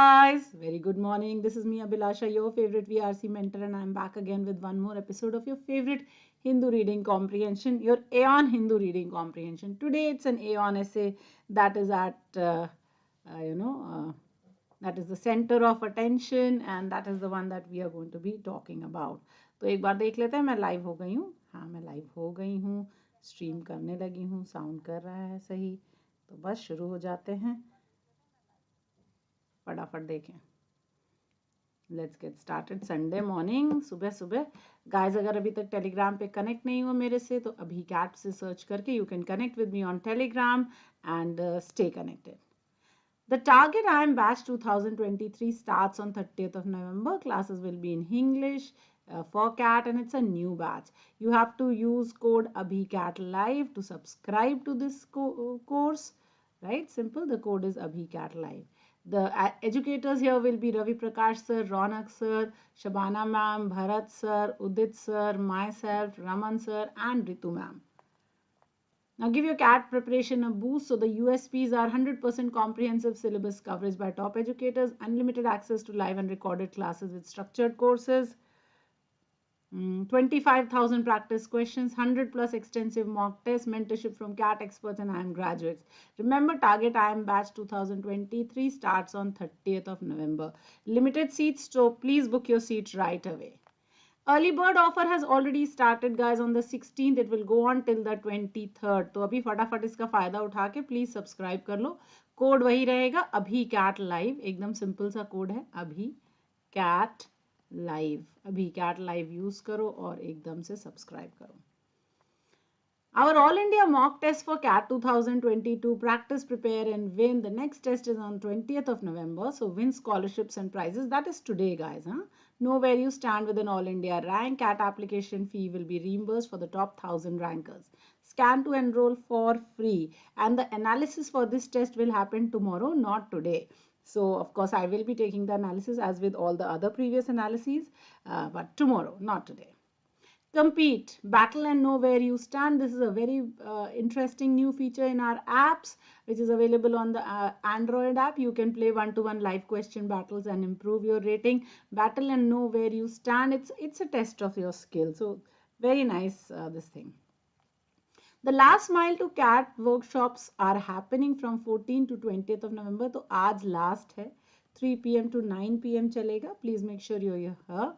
Guys, very good morning. This is me, Abhilasha, your favorite VRC mentor, and I'm back again with one more episode of your favorite Hindu reading comprehension, your Aeon Hindu reading comprehension. Today it's an Aeon essay that is at, that is the center of attention, and that is the one that we are going to be talking about. तो एक बार देख लेते हैं. मैं live हो गई हूँ. हाँ, मैं लाइव हो गई हूँ. स्ट्रीम करने लगी हूँ. साउंड कर रहा है सही. तो बस शुरू हो जाते हैं. फटाफट देखें. Let's get started. Sunday morning, सुबह सुबह. गाइस, अगर अभी तक टेलीग्राम पे कनेक्ट नहीं हो मेरे से तो अभी कैट से सर्च करके you can connect with me on Telegram and stay connected. The target IIM batch 2023 starts on 30th of November. Classes will be in English for CAT, and it's a new batch. You have to use code ABHICATLive to subscribe to this course. Right? Simple. The code is ABHICATLive. The educators here will be Ravi Prakash sir, Ronak sir, Shabana ma'am, Bharat sir, Udit sir, myself, Raman sir, and Ritu ma'am. Now give your CAT preparation a boost. So the USPs are 100% comprehensive syllabus coverage by top educators, unlimited access to live and recorded classes with structured courses, 25,000 practice questions, 100 plus extensive mock tests, mentorship from CAT experts and IIM graduates. Remember, target IIM batch 2023 starts on 30th of November. Limited seats, so please book your seat right away. Early bird offer has already started guys on the 16th. It will go on till the 23rd. तो अभी फटाफट इसका फायदा उठा के please subscribe कर लो. Code वही रहेगा, अभी कैट लाइव. एकदम सिंपल सा कोड है, अभी कैट लाइव. अभी कैट लाइव यूज करो और एकदम से सब्सक्राइब करो. Our All India mock test for CAT 2022, practice, prepare and win. The next test is on 20th of November. So win scholarships and prizes. That is today guys. Know where you stand with an All India rank. CAT application fee will be reimbursed for the top 1000 rankers. Scan to enroll for free. And the analysis for this test will happen tomorrow, not today. So of course I will be taking the analysis as with all the other previous analyses, but tomorrow, not today. Compete, battle and know where you stand. This is a very interesting new feature in our apps, which is available on the Android app. You can play one-to-one live question battles and improve your rating. Battle and know where you stand. It's a test of your skill. So very nice this thing. The last mile to CAT workshops are happening from 14 to 20th of November. तो आज last है, 3 p.m. to 9 p.m. चलेगा. Please make sure you're here.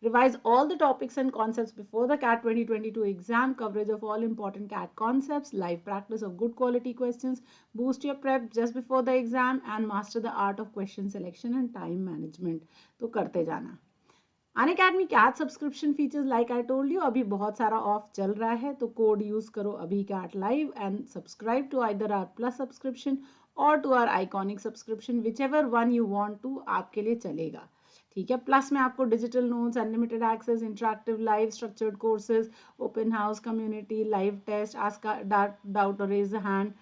Revise all the topics and concepts before the CAT 2022 exam, coverage of all important CAT concepts, live practice of good quality questions, boost your prep just before the exam and master the art of question selection and time management. तो करते जाना. Unacademy CAT subscription features like I told you अभी बहुत सारा of चल रहा है, तो कोड यूज करो अभी CAT live and subscribe to either our plus subscription or to our iconic subscription, whichever one you want to आपके लिए चलेगा. ठीक है. प्लस में आपको digital notes, unlimited access, interactive live structured courses, open house community, live test, ask doubt और raise the hand,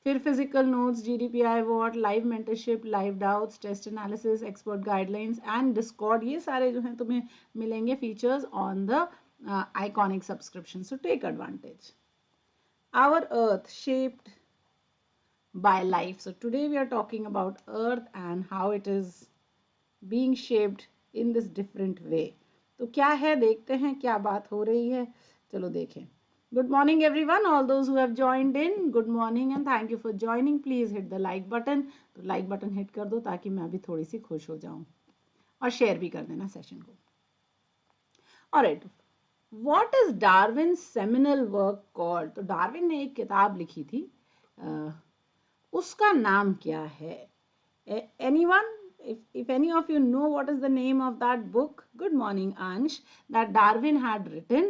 फिर physical notes, GDPI वॉट, live mentorship, live doubts, test analysis, expert guidelines and Discord. ये सारे जो हैं तुम्हें मिलेंगे features on the iconic subscription. So take advantage. Our earth shaped by life. So today we are talking about earth and how it is being shaped in this different way. तो क्या है देखते हैं क्या बात हो रही है. चलो देखें. Good morning everyone, all those who have joined in, good morning and thank you for joining. Please hit the like button. तो like button hit कर दो ताकि मैं भी थोड़ी सी खुश हो जाऊं, और शेयर भी कर देना सेशन को. Alright, what is Darwin's seminal work called? तो डार्विन ने एक किताब लिखी थी, उसका नाम क्या है? Anyone? If any of you know what is the name of that book, good morning Ansh, that Darwin had written,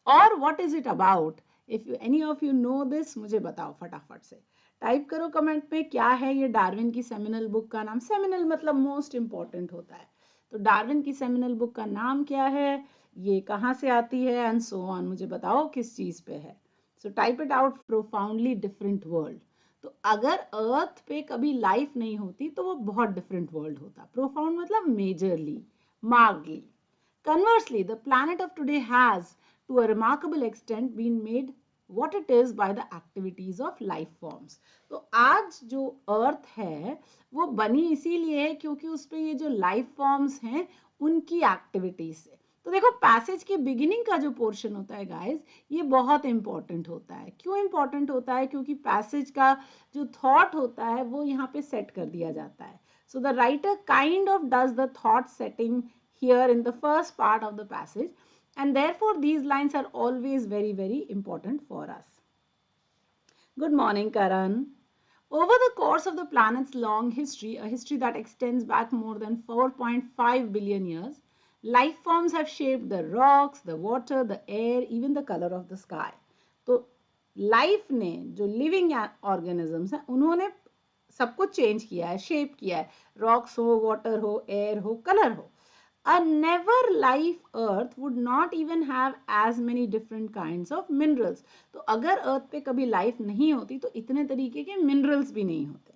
or what is it about? If any of you know this, मुझे बताओ फटाफट से. Type करो comment में क्या है ये Darwin की सेमिनल बुक का नाम. सेमिनल मतलब मोस्ट इंपॉर्टेंट होता है. तो डार्विन की सेमिनल बुक का नाम क्या है, ये कहाँ से आती है, एंड सो ऑन. मुझे बताओ किस चीज पे है. So type it out. Profoundly different world. तो अगर अर्थ पे कभी लाइफ नहीं होती तो वो बहुत डिफरेंट वर्ल्ड होता. प्रोफाउंड मतलब majorly, Margazhi. Conversely, the planet of today has, to a remarkable extent, been made what it is by the activities of life forms. तो आज जो अर्थ है वो बनी इसीलिए है क्योंकि उस पे ये जो लाइफ फॉर्म्स हैं उनकी एक्टिविटीज से। तो देखो पैसेज के बिगिनिंग का जो पोर्शन होता है गाइस, ये बहुत इंपॉर्टेंट होता है। क्यों इंपॉर्टेंट होता है? क्योंकि पैसेज का जो थॉट होता है वो यहाँ पे सेट कर दिया जाता है। So the writer kind of does the thought setting here in the first part of the passage, and therefore these lines are always very, very important for us. Good morning, Karan. Over the course of the planet's long history, a history that extends back more than 4.5 billion years, life forms have shaped the rocks, the water, the air, even the color of the sky. तो life ने जो living organisms हैं उन्होंने सब कुछ change किया है, shape किया है, रॉक्स हो, वाटर हो, एयर हो, कलर हो. A never life earth would not even have as many different kinds of minerals. तो अगर अर्थ पे कभी लाइफ नहीं होती तो इतने तरीके के मिनरल्स भी नहीं होते.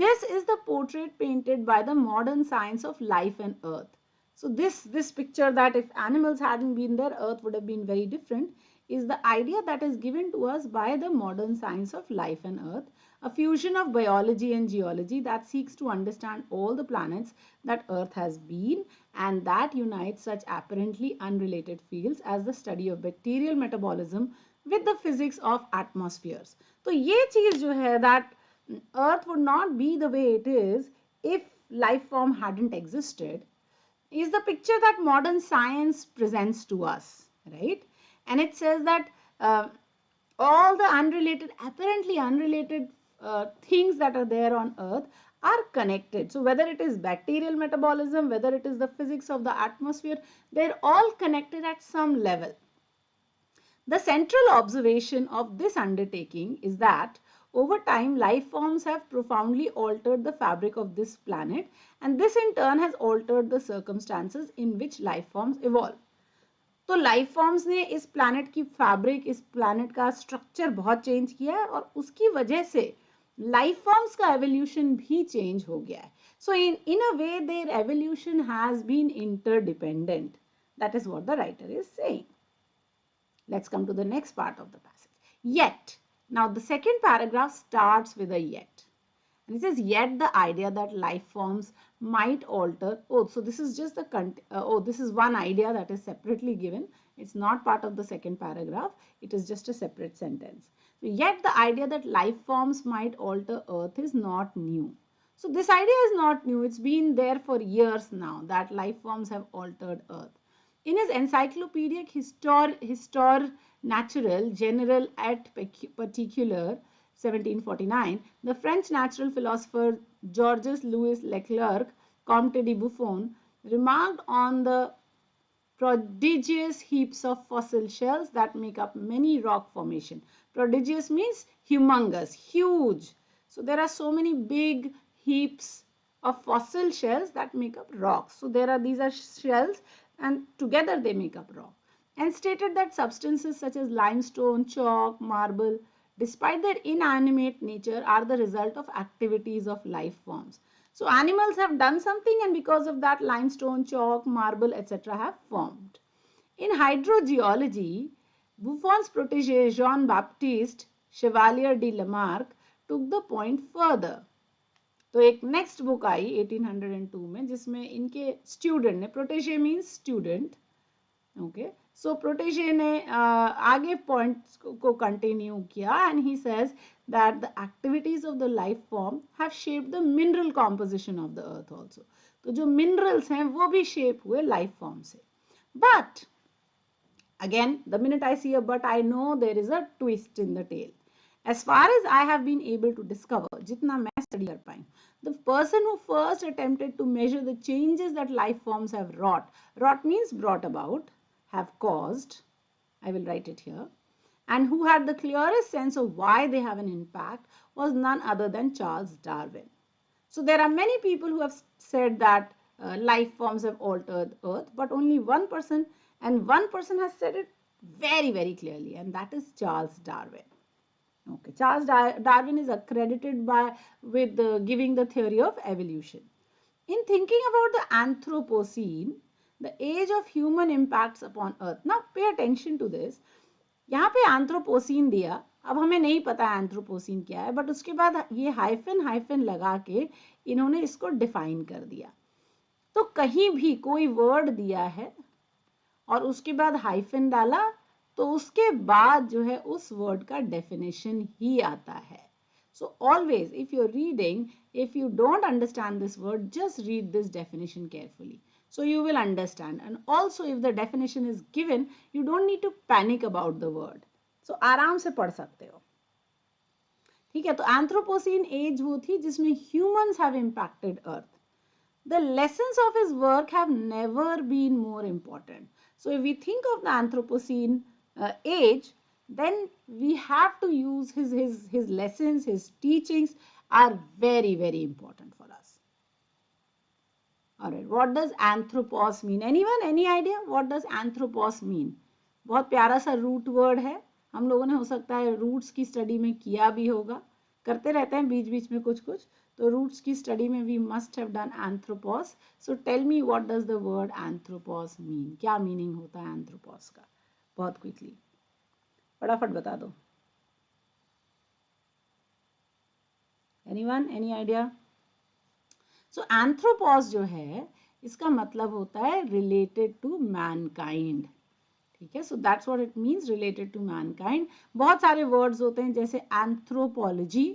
This is the portrait painted by the modern science of life and earth. So this picture that if animals hadn't been there, earth would have been very different, is the idea that is given to us by the modern science of life and earth, a fusion of biology and geology that seeks to understand all the planets that earth has been and that unites such apparently unrelated fields as the study of bacterial metabolism with the physics of atmospheres. तो ये चीज जो है that earth would not be the way it is if life form hadn't existed is the picture that modern science presents to us, right? And it says that all the unrelated, apparently unrelated things that are there on earth are connected. So whether it is bacterial metabolism, whether it is the physics of the atmosphere, they're all connected at some level. The central observation of this undertaking is that over time, life forms have profoundly altered the fabric of this planet, and this in turn has altered the circumstances in which life forms evolve. तो life forms ने इस planet की fabric, इस planet का structure बहुत change किया है और उसकी वजह से लाइफ फॉर्म्स का एवोल्यूशन भी चेंज हो गया है. So in a way their evolution has been interdependent. That is what the writer is saying. Let's come to the next part of the passage. Yet. Now the second paragraph starts with a yet. And it says, yet the idea that life forms might alter. Oh, so this is just the this is one idea that is separately given. It's not part of the second paragraph. It is just a separate sentence. So yet the idea that life forms might alter Earth is not new. So this idea is not new. It's been there for years now that life forms have altered Earth. In his encyclopedic Histoire Naturelle General et Particular 1749, the French natural philosopher Georges Louis Leclerc, Comte de Buffon, remarked on the prodigious heaps of fossil shells that make up many rock formations. Prodigious means humongous, huge. So there are so many big heaps of fossil shells that make up rocks. So these are shells and together they make up rock. And stated that substances such as limestone, chalk, marble, despite their inanimate nature, are the result of activities of life forms. So animals have done something and because of that limestone, chalk, marble, etc. have formed. In hydrogeology, Buffon's protege Jean-Baptiste Chevalier de Lamarck took the point further. तो एक next book आई 1802 में जिसमें इनके student ने, protege means student, okay, so protege ने आगे points को continue किया and he says that the activities of the life form have shaped the mineral composition of the earth also. तो जो मिनरल्स हैं वो भी शेप हुए लाइफ फॉर्म से. But again the minute I see a but I know there is a twist in the tale. As far as I have been able to discover, जितना मैं study कर पाई, the person who first attempted to measure the changes that life forms have wrought means brought about, have caused, I will write it here, and who had the clearest sense of why they have an impact was none other than Charles Darwin. So there are many people who have said that life forms have altered Earth, but only one person, and one person has said it very, very clearly, and that is Charles Darwin. Okay, Charles Darwin is accredited with giving the theory of evolution. In thinking about the Anthropocene, the age of human impacts upon Earth. Now pay attention to this. यहाँ पे anthropocene दिया, अब हमें नहीं पता anthropocene क्या है, but उसके बाद ये हाइफन हाइफन लगा के इन्होंने इसको डिफाइन कर दिया। तो कहीं भी कोई वर्ड दिया है और उसके बाद हाइफन डाला तो उसके बाद जो है उस वर्ड का डेफिनेशन ही आता है। So always if you are reading, if you don't understand this word, just read this definition carefully, so you will understand. And also if the definition is given, you don't need to panic about the word, so आराम से पढ़ सकते हो। ठीक है, तो anthropocene as वो थी जिसमें humans have impacted earth. The lessons of his work have never been more important. So if we think of the Anthropocene age, then we have to use his lessons, his teachings are very, very important for us. All right, what does anthropos mean? Anyone, any idea? What does anthropos mean? बहुत प्यारा सा root word है, हम लोगों ने हो सकता है रूट्स की स्टडी में किया भी होगा, करते रहते हैं बीच बीच में कुछ कुछ, तो रूट्स की स्टडी में we must have done anthropos. So tell me what does the word anthropos mean, क्या मीनिंग होता है एंथ्रोपोस का, बहुत क्विकली फटाफट बता दो। Anyone, any idea? So anthropos जो है इसका मतलब होता है रिलेटेड टू मैनकाइंड। ठीक है, so that's what it means, related to mankind. बहुत सारे वर्ड्स होते हैं जैसे anthropology,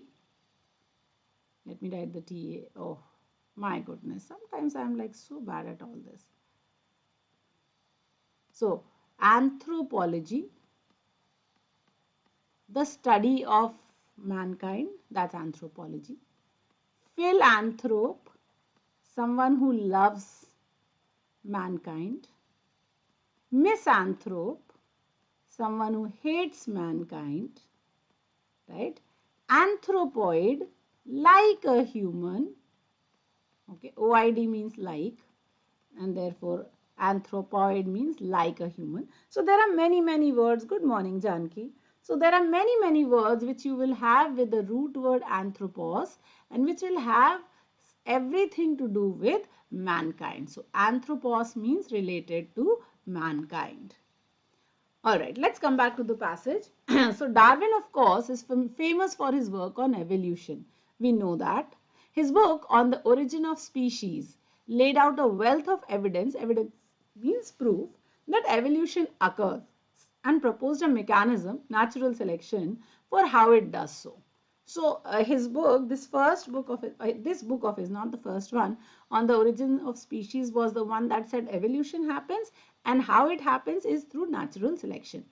let me write the TA, oh my goodness, sometimes I'm like so bad at all this. So anthropology, the study of mankind, that's anthropology. Philanthrope, someone who loves mankind. Misanthrope, someone who hates mankind, right? Anthropoid, like a human, okay, OID means like, and therefore anthropoid means like a human. So there are many words. Good morning, Janki. So there are many words which you will have with the root word anthropos and which will have everything to do with mankind. So anthropos means related to mankind. All right, let's come back to the passage. So Darwin, of course, is famous for his work on evolution. We know that. His book on the origin of species laid out a wealth of evidence, evidence means proof, that evolution occurs, and proposed a mechanism, natural selection, for how it does so. So his book, this book of his, not the first one, on the origin of species was the one that said evolution happens and how it happens is through natural selection.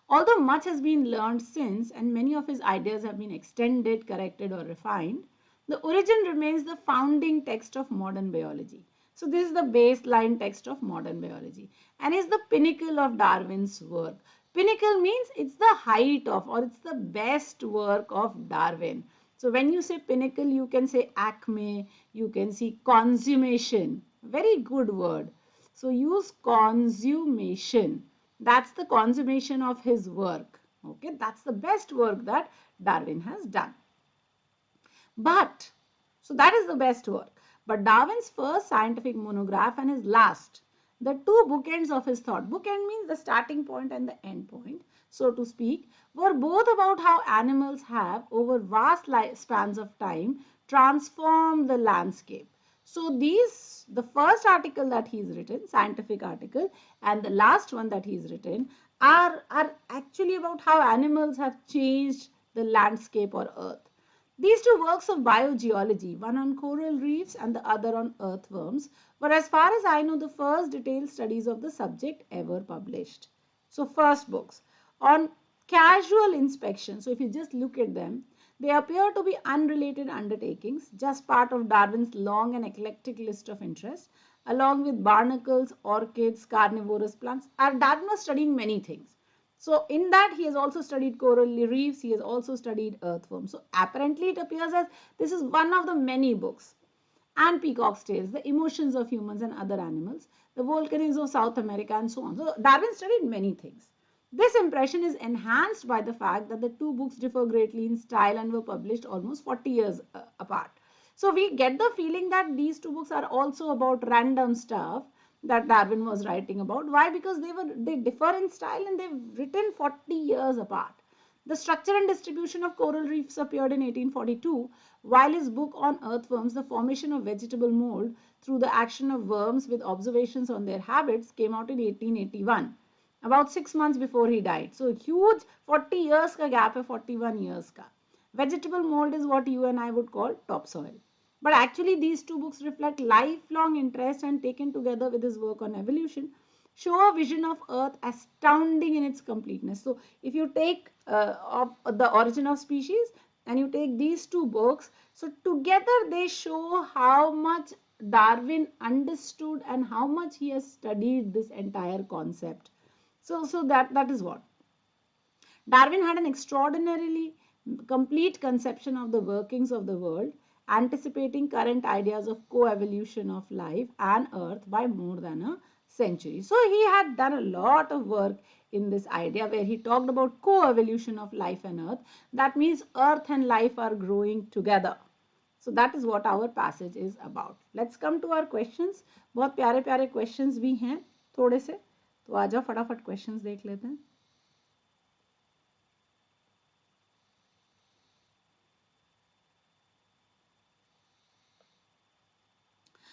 Although much has been learned since and many of his ideas have been extended, corrected or refined, the origin remains the founding text of modern biology. So this is the baseline text of modern biology and is the pinnacle of Darwin's work. Pinnacle means it's the height of, or it's the best work of Darwin. So when you say pinnacle, you can say acme, you can see consummation. Very good word. So use consummation. That's the consummation of his work. Okay, that's the best work that Darwin has done. But, so that is the best work. But Darwin's first scientific monograph and his last, the two bookends of his thought, bookend means the starting point and the end point, so to speak, were both about how animals have, over vast spans of time, transformed the landscape. So these, the first article that he's written, scientific article, and the last one that he's written are actually about how animals have changed the landscape or earth. These two works of biogeology, one on coral reefs and the other on earthworms, were, as far as I know, the first detailed studies of the subject ever published. So first books on casual inspection. So if you just look at them, they appear to be unrelated undertakings, just part of Darwin's long and eclectic list of interests, along with barnacles, orchids, carnivorous plants. Darwin was studying many things. So in that he has also studied coral reefs, he has also studied earthworms. So apparently it appears as this is one of the many books. And peacock's tails, the emotions of humans and other animals, the volcanoes of South America and so on. So Darwin studied many things. This impression is enhanced by the fact that the two books differ greatly in style and were published almost 40 years apart. So we get the feeling that these two books are also about random stuff, that Darwin was writing about. Why? Because they differ in style and they've written 40 years apart. The structure and distribution of coral reefs appeared in 1842, while his book on earthworms, The Formation of Vegetable Mold Through the Action of Worms with Observations on Their Habits, came out in 1881, about 6 months before he died. So huge 40 years ka gap hai, 41 years ka. Vegetable mold is what you and I would call topsoil. But actually these two books reflect lifelong interest, and taken together with his work on evolution show a vision of earth astounding in its completeness. So if you take of the origin of species and you take these two books, so together they show how much Darwin understood and how much he has studied this entire concept. So that is what Darwin had: an extraordinarily complete conception of the workings of the world, anticipating current ideas of co-evolution of life and earth by more than a century. So he had done a lot of work in this idea where he talked about co-evolution of life and earth. That means earth and life are growing together. So that is what our passage is about. Let's come to our questions. बहुत प्यारे प्यारे questions भी हैं थोड़े से, तो आ जाओ फटाफट questions देख लेते हैं.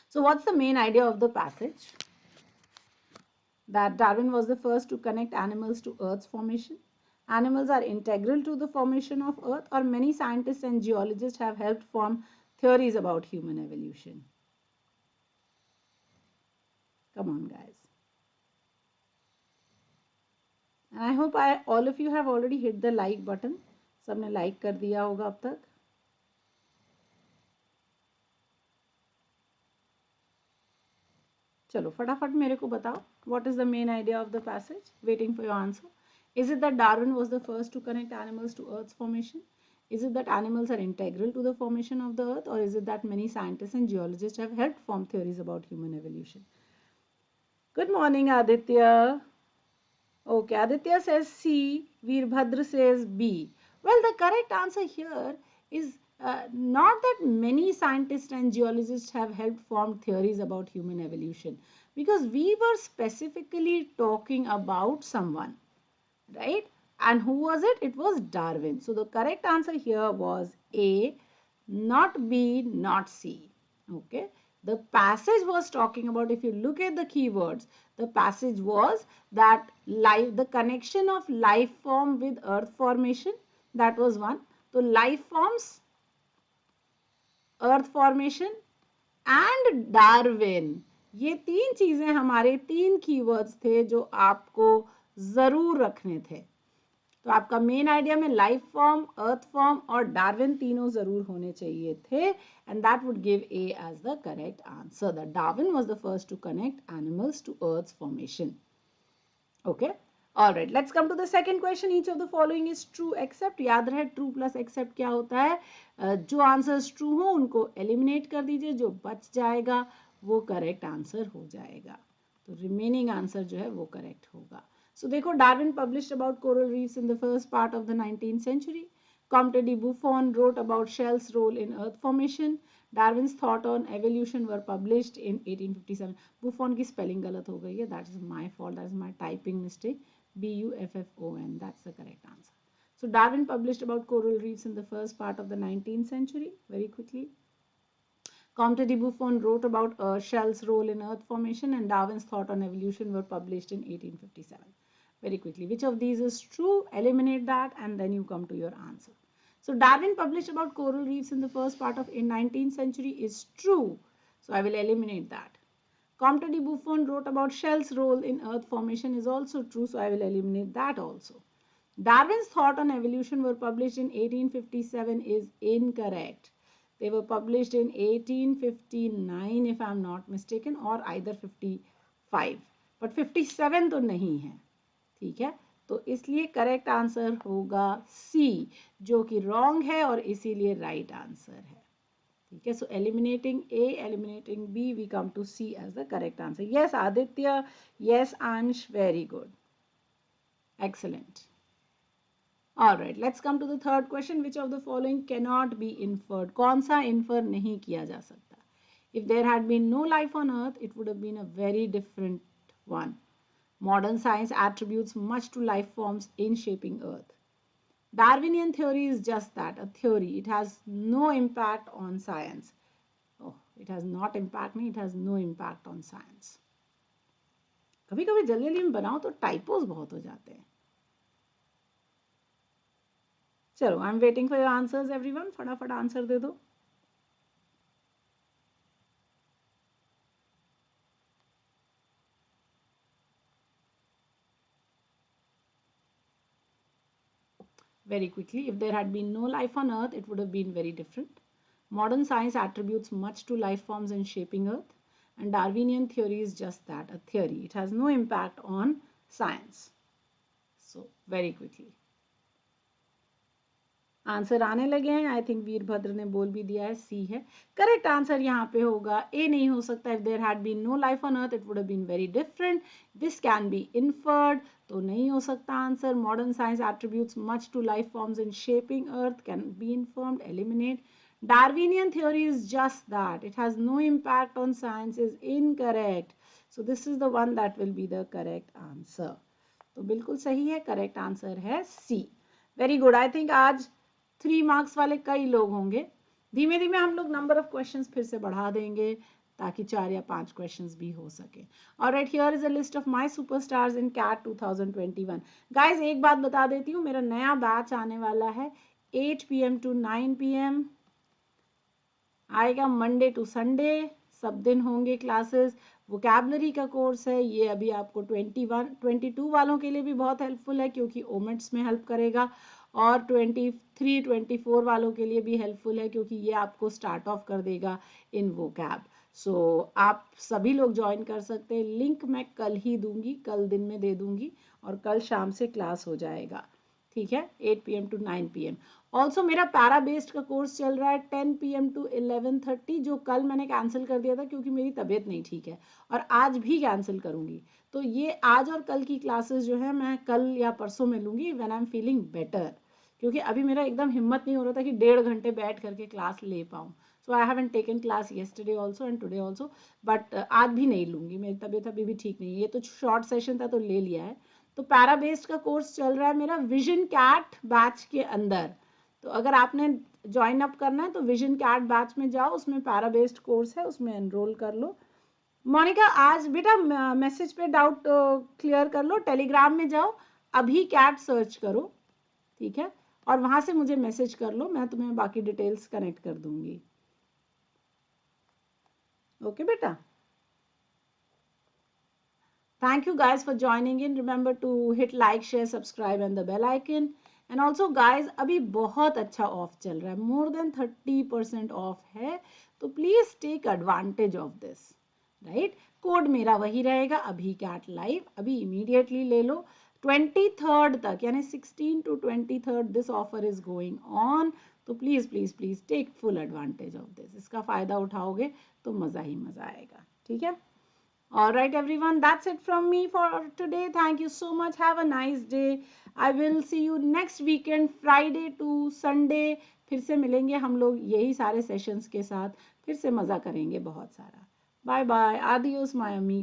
So what's the main idea of the passage? That Darwin was the first to connect animals to Earth's formation. Animals are integral to the formation of Earth, or many scientists and geologists have helped form theories about human evolution. Come on, guys. And I hope all of you have already hit the like button. सबने like कर दिया होगा अब तक. चलो फटाफट मेरे को बताओ, what is the main idea of the passage? Waiting for your answer. Is it that Darwin was the first to connect animals to Earth's formation? Is it that animals are integral to the formation of the Earth, or is it that many scientists and geologists have helped form theories about human evolution? Good morning, Aditya. Okay, Aditya says C, Veerbhadra says B. Well, the correct answer here is not that many scientists and geologists have helped form theories about human evolution, because we were specifically talking about someone, right? And who was it? It was Darwin. So the correct answer here was A, not B, not C. Okay. The passage was talking about, if you look at the keywords, the passage was that life, the connection of life form with earth formation, that was one. So life forms, earth formation and Darwin, ये तीन चीजें हमारे तीन keywords थे जो आपको जरूर रखने थे. तो आपका मेन आइडिया में लाइफ फॉर्म, अर्थ फॉर्म और डार्विन तीनों जरूर होने चाहिए थे, and that would give A as the correct answer. That Darwin was the first to connect animals to earth's formation. Okay, alright, let's come to the second question. Each of the following is true except. याद रहे true plus accept क्या होता है? जो answers true हो उनको eliminate कर दीजिए, जो बच जाएगा वो करेक्ट आंसर हो जाएगा. तो रिमेनिंग आंसर जो है वो करेक्ट होगा. So देखो, Darwin published about coral reefs in the first part of the 19th century. Comte de Buffon wrote about shell's role in earth formation. Darwin's thought on evolution were published in 1857. Buffon की spelling गलत हो गई है. That is my fault. That is my typing mistake. Buffon. That's the correct answer. So Darwin published about coral reefs in the first part of the 19th century. Very quickly. Comte de Buffon wrote about shell's role in earth formation, and Darwin's thought on evolution were published in 1857. Very quickly, which of these is true? Eliminate that and then you come to your answer. So Darwin published about coral reefs in the first part of in 19th century is true. So I will eliminate that. Comte de Buffon wrote about shell's role in earth formation is also true. So I will eliminate that also. Darwin's thought on evolution were published in 1857 is incorrect. They were published in 1859 if I am not mistaken, or either 55. But 57 तो नहीं है. ठीक है, तो इसलिए correct answer होगा सी, जो कि रॉन्ग है और इसीलिए राइट आंसर है. ठीक है, so eliminating A, eliminating B, we come to C as the correct answer. Yes Aditya, yes Ansh, very good, excellent. All right, let's come to the third question. Which of the following cannot be inferred? कौन सा infer नहीं किया जा सकता? If there had been no life on earth, it would have been a very different one. Modern science attributes much to life forms in shaping earth. Darwinian theory is just that, a theory. It has no impact on science. Oh, it has not impact नहीं, it has no impact on science. कभी कभी जल्दी जल्दी में बनाओ तो typos बहुत हो जाते हैं. चलो, I am waiting for your answers everyone. फटाफट आंसर दे दो. Very quickly, if there had been no life on earth, it would have been very different. Modern science attributes much to life forms in shaping earth, and Darwinian theory is just that, a theory. It has no impact on science. So very quickly answer आने लगे हैं. I think Virbhadra ने बोल भी दिया है, सी है. Correct answer यहाँ पे होगा ए. नहीं हो सकता. If there had been no life on earth, it would have been very different. This can be inferred, तो नहीं हो सकता answer. Modern science attributes much to life forms in shaping earth, can be informed, eliminate. Darwinian theory is just that. It has no impact on science is incorrect. So this is the one that will be the correct answer. तो बिल्कुल सही है. Correct answer है C. Very good. I think आज 3 marks वाले कई लोग होंगे. धीमे धीमे हम लोग नंबर ऑफ क्वेश्चंस फिर से बढ़ा देंगे ताकि 4 या 5 क्वेश्चंस भी हो सके. Alright, here is a list of my superstars in CAT 2021. Guys, एक बात बता देती हूँ, मेरा नया बैच आने वाला है 8 PM to 9 PM. आएगा मंडे टू संडे, सब दिन होंगे क्लासेस. वोकैबलरी का कोर्स है ये. अभी आपको 21 22 वालों के लिए भी बहुत हेल्पफुल है क्योंकि ओमेट्स में हेल्प करेगा, और 23 24 वालों के लिए भी हेल्पफुल है क्योंकि ये आपको स्टार्ट ऑफ कर देगा इन वोकैब. सो आप सभी लोग ज्वाइन कर सकते हैं. लिंक मैं कल ही दूंगी, कल दिन में दे दूंगी, और कल शाम से क्लास हो जाएगा. ठीक है, 8 PM to 9 PM. ऑल्सो मेरा पैरा बेस्ड का कोर्स चल रहा है 10 PM to 11:30, जो कल मैंने कैंसिल कर दिया था क्योंकि मेरी तबीयत नहीं ठीक है, और आज भी कैंसिल करूंगी. तो ये आज और कल की क्लासेस जो है मैं कल या परसों में लूंगी when I am feeling better, क्योंकि अभी मेरा एकदम हिम्मत नहीं हो रहा था कि 1.5 घंटे बैठ करके क्लास ले पाऊँ. So I haven't taken class yesterday also and today also, but आज भी नहीं लूंगी. मेरी तबीयत अभी भी ठीक नहीं है. ये तो शॉर्ट सेशन था तो ले लिया है. तो पैरा बेस्ड का कोर्स चल रहा है मेरा विजन कैट बैच के अंदर. तो अगर आपने ज्वाइन अप करना है तो विजन कैट बैच में जाओ, उसमें पैरा बेस्ड कोर्स है, उसमें एनरोल कर लो. मोनिका, आज बेटा मैसेज पे डाउट क्लियर कर लो. टेलीग्राम में जाओ, अभी कैट सर्च करो, ठीक है, और वहां से मुझे मैसेज कर लो. मैं तुम्हें बाकी डिटेल्स कनेक्ट कर दूंगी. ओके बेटा. Thank you guys for joining in. Remember to hit like, share, subscribe and the bell icon. And also guys, अभी बहुत अच्छा ऑफ चल रहा है, more than 30% ऑफ है, तो please take advantage of this. Right, code मेरा वही रहेगा, अभी कैट लाइव, अभी इमीडिएटली ले लो. 23rd तक, यानी 16 to 23rd this offer is going on. तो please please please take full advantage of this. इसका फायदा उठाओगे तो मजा ही मजा आएगा. ठीक है. All right, everyone, that's it from me for today. Thank you so much. Have a nice day. I will see you next weekend, Friday to Sunday. फिर से मिलेंगे हम लोग यही सारे सेशंस के साथ. फिर से मज़ा करेंगे बहुत सारा. Bye bye. Adios, my amigo.